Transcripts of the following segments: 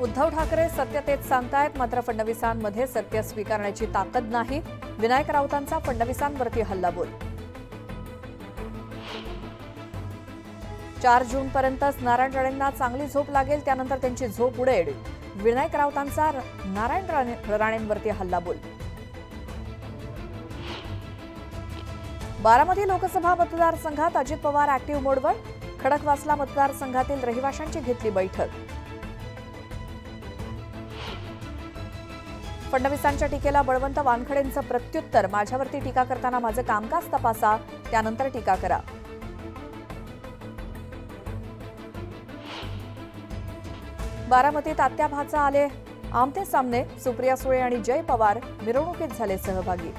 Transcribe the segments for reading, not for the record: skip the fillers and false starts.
उद्धव ठाकरे सत्य तेच सांगतायत, मात्र फडणवीसांमध्ये सत्य स्वीकारण्याची ताकद नाही. विनायक राऊतांचा फडणवीसांवरती हल्लाबोल. 4 जूनपर्यंतच नारायण राणेंना चांगली झोप लागेल, त्यानंतर त्यांची झोप उडेल. विनायक राऊतांचा नारायण राणेंवरती हल्लाबोल. बारामती लोकसभा मतदारसंघात अजित पवार ऍक्टिव्ह मोडवर. खडकवासला मतदारसंघातील रहिवाशांची घेतली बैठक. फडणवीसांच्या टीकेला बळवंत वानखडेंचं प्रत्युत्तर. माझ्यावरती टीका करताना माझं कामकाज तपासा, त्यानंतर टीका करा. बारामतीत आत्या भाचा आले आमते सामने. सुप्रिया सुळे आणि जय पवार मिरवणुकीत झाले सहभागी.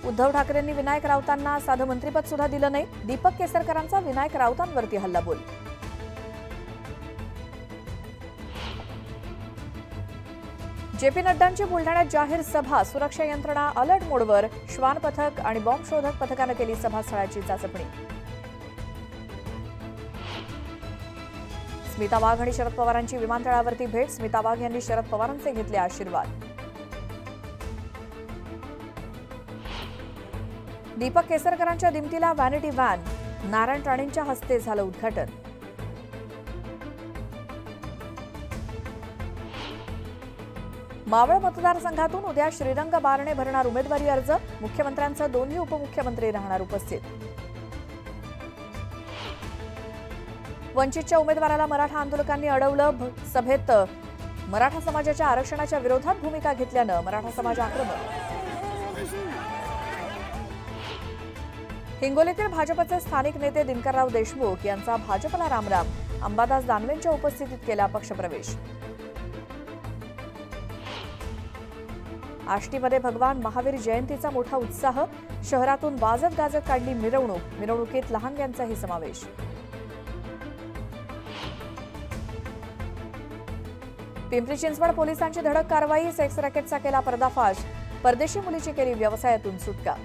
उद्धव ठाकरेंनी विनायक राऊतांना साधं मंत्रिपद सुद्धा दिलं नाही. दीपक केसरकरांचा विनायक राऊतांवरती हल्लाबोल. जेपी नड्डांची बुलढाण्यात जाहीर सभा. सुरक्षा यंत्रणा अलर्ट मोडवर. श्वान पथक आणि बॉम्ब शोधक पथकानं केली सभास्थळाची चाचपणी. स्मिता वाघ आणि शरद पवारांची विमानतळावरती भेट. स्मिता वाघ यांनी शरद पवारांचे घेतले आशीर्वाद. दीपक केसरकरांच्या दिमतीला व्हॅनिटी व्हॅन. नारायण राणेंच्या हस्ते झालं उद्घाटन. मावळ मतदारसंघातून उद्या श्रीरंग बारणे भरणार उमेदवारी अर्ज. मुख्यमंत्र्यांसह दोन्ही उपमुख्यमंत्री राहणार उपस्थित. वंचितच्या उमेदवाराला मराठा आंदोलकांनी अडवलं. सभेत मराठा समाजाच्या आरक्षणाच्या विरोधात भूमिका घेतल्यानं मराठा समाज आक्रमक. हिंगोलीतील भाजपचे स्थानिक नेते दिनकरराव देशमुख यांचा भाजपला रामराम. अंबादास दानवेंच्या उपस्थितीत केला पक्षप्रवेश. आष्टीमध्ये भगवान महावीर जयंतीचा मोठा उत्साह. शहरातून वाजत गाजत काढली मिरवणूक. मिरवणुकीत लहानग्यांचाही समावेश. पिंपरी चिंचवड पोलिसांची धडक कारवाई. सेक्स रॅकेटचा केला पर्दाफाश. परदेशी मुलीची केली व्यवसायातून सुटका.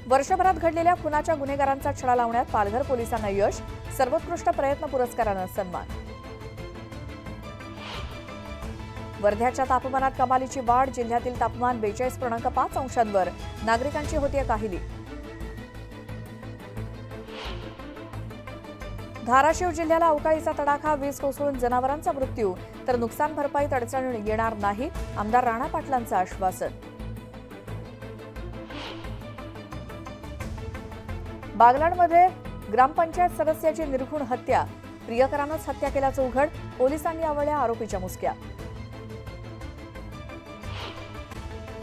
वर्षभरात घडलेल्या खुनाच्या गुन्हेगारांचा छडा लावण्यात पालघर पोलिसांना यश. सर्वोत्कृष्ट प्रयत्न पुरस्कारानं सन्मान. वर्ध्याच्या तापमानात कमालीची वाढ. जिल्ह्यातील तापमान 42.5 अंशांवर. नागरिकांची होतीये काहिली. धाराशिव जिल्ह्याला अवकाळीचा तडाखा. वीज कोसळून जनावरांचा मृत्यू, तर नुकसान भरपाईत अडचण येणार नाही. आमदार राणा पाटलांचं आश्वासन. बागलाणमध्ये ग्रामपंचायत सदस्याची निर्घृण हत्या. प्रियकरानंच हत्या केल्याचं उघड. पोलिसांनी आवळल्या आरोपीच्या मुसक्या.